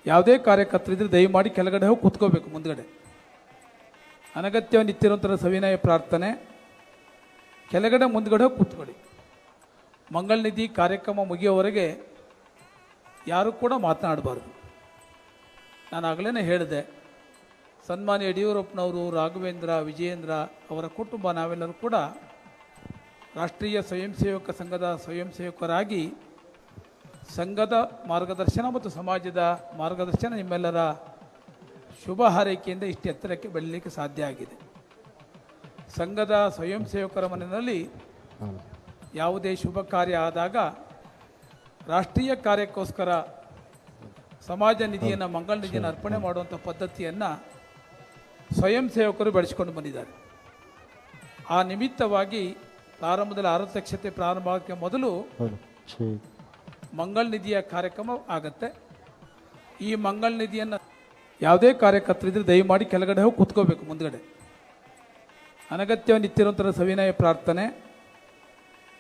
ಯಾವುದೇ ಕಾರ್ಯಕರ್ತರಿದ್ರೆ ದಯಮಾಡಿ ಕೆಳಗಡೆ ಹೋಗಿ ಕೂತ್ಕೋಬೇಕು. ಮುಂದ್ಗಡೆ ಅನಗತ್ಯ ನಿತ್ಯನಿರಂತರ ಸವಿನಯ ಪ್ರಾರ್ಥನೆ. ಕೆಳಗಡೆ ಮುಂದ್ಗಡೆ ಹೋಗಿ ಕೂತ್ಕೊಳ್ಳಿ. ಮಂಗಳ ನಿಧಿ ಕಾರ್ಯಕ್ರಮ ಮುಗಿಯೋವರೆಗೆ ಯಾರು ಕೂಡ ಮಾತನಾಡಬಾರ್ದು. ನಾನು ಆಗಲೇ ಹೇಳಿದೆ, ಸನ್ಮಾನ್ಯ ಯಡಿಯೂರಪ್ಪನವರು, ರಾಘವೇಂದ್ರ, ವಿಜಯೇಂದ್ರ ಅವರ ಕುಟುಂಬ ನಾವೆಲ್ಲರೂ ಕೂಡ ರಾಷ್ಟ್ರೀಯ ಸ್ವಯಂ ಸೇವಕ ಸಂಘದ ಸ್ವಯಂ ಸೇವಕರಾಗಿ ಸಂಘದ ಮಾರ್ಗದರ್ಶನ ಮತ್ತು ಸಮಾಜದ ಮಾರ್ಗದರ್ಶನ ನಿಮ್ಮೆಲ್ಲರ ಶುಭ ಹಾರೈಕೆಯಿಂದ ಇಷ್ಟು ಎತ್ತರಕ್ಕೆ ಬೆಳೀಲಿಕ್ಕೆ ಸಾಧ್ಯ ಆಗಿದೆ. ಸಂಘದ ಸ್ವಯಂ ಸೇವಕರ ಮನೆಯಲ್ಲಿ ಯಾವುದೇ ಶುಭ ಕಾರ್ಯ ಆದಾಗ ರಾಷ್ಟ್ರೀಯ ಕಾರ್ಯಕ್ಕೋಸ್ಕರ ಸಮಾಜ ನಿಧಿಯನ್ನು, ಮಂಗಳ ನಿಧಿಯನ್ನು ಅರ್ಪಣೆ ಮಾಡುವಂಥ ಪದ್ಧತಿಯನ್ನು ಸ್ವಯಂ ಸೇವಕರು ಬೆಳೆಸಿಕೊಂಡು ಬಂದಿದ್ದಾರೆ. ಆ ನಿಮಿತ್ತವಾಗಿ ಪ್ರಾರಂಭದಲ್ಲಿ ಆರತಕ್ಷತೆ ಪ್ರಾರಂಭ ಆಗೋಕ್ಕೆ ಮೊದಲು ಮಂಗಳ ನಿಧಿಯ ಕಾರ್ಯಕ್ರಮ ಆಗತ್ತೆ. ಈ ಮಂಗಳ ನಿಧಿಯನ್ನು ಯಾವುದೇ ಕಾರ್ಯಕರ್ತರಿದ್ರೆ ದಯಮಾಡಿ ಕೆಳಗಡೆ ಹೋಗಿ ಕೂತ್ಕೋಬೇಕು. ಮುಂದ್ಗಡೆ ಅನಗತ್ಯ ನಿತ್ಯನಿರಂತರ ಸವಿನಯ ಪ್ರಾರ್ಥನೆ.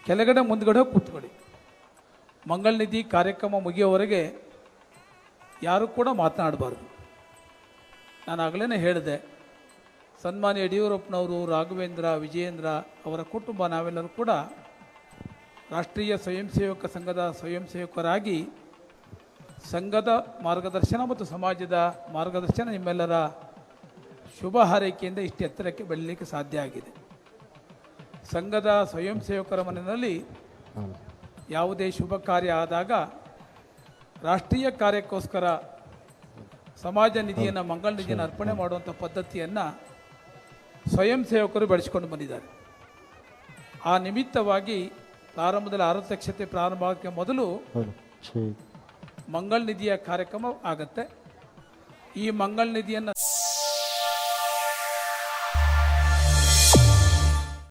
ಕೆಳಗಡೆ ಮುಂದ್ಗಡೆ ಹೋಗಿ ಕೂತ್ಕೊಳ್ಳಿ. ಮಂಗಳ ನಿಧಿ ಕಾರ್ಯಕ್ರಮ ಮುಗಿಯೋವರೆಗೆ ಯಾರು ಕೂಡ ಮಾತನಾಡಬಾರ್ದು. ನಾನು ಆಗಲೇ ಹೇಳಿದೆ, ಸನ್ಮಾನ್ಯ ಯಡಿಯೂರಪ್ಪನವರು, ರಾಘವೇಂದ್ರ, ವಿಜಯೇಂದ್ರ ಅವರ ಕುಟುಂಬ ನಾವೆಲ್ಲರೂ ಕೂಡ ರಾಷ್ಟ್ರೀಯ ಸ್ವಯಂ ಸೇವಕ ಸಂಘದ ಸ್ವಯಂ ಸೇವಕರಾಗಿ ಸಂಘದ ಮಾರ್ಗದರ್ಶನ ಮತ್ತು ಸಮಾಜದ ಮಾರ್ಗದರ್ಶನ ನಿಮ್ಮೆಲ್ಲರ ಶುಭ ಹಾರೈಕೆಯಿಂದ ಇಷ್ಟು ಎತ್ತರಕ್ಕೆ ಬೆಳೀಲಿಕ್ಕೆ ಸಾಧ್ಯ ಆಗಿದೆ. ಸಂಘದ ಸ್ವಯಂ ಸೇವಕರ ಮನೆಯಲ್ಲಿ ಯಾವುದೇ ಶುಭ ಕಾರ್ಯ ಆದಾಗ ರಾಷ್ಟ್ರೀಯ ಕಾರ್ಯಕ್ಕೋಸ್ಕರ ಸಮಾಜ ನಿಧಿಯನ್ನು, ಮಂಗಳ ನಿಧಿಯನ್ನು ಅರ್ಪಣೆ ಮಾಡುವಂಥ ಪದ್ಧತಿಯನ್ನು ಸ್ವಯಂ ಸೇವಕರು ಬೆಳೆಸಿಕೊಂಡು ಬಂದಿದ್ದಾರೆ. ಆ ನಿಮಿತ್ತವಾಗಿ ಪ್ರಾರಂಭದಲ್ಲಿ ಆರತಕ್ಷತೆ ಪ್ರಾರಂಭ ಆಗೋಕ್ಕೆ ಮೊದಲು ಮಂಗಳ ನಿಧಿಯ ಕಾರ್ಯಕ್ರಮ ಆಗತ್ತೆ. ಈ ಮಂಗಳ ನಿಧಿಯನ್ನು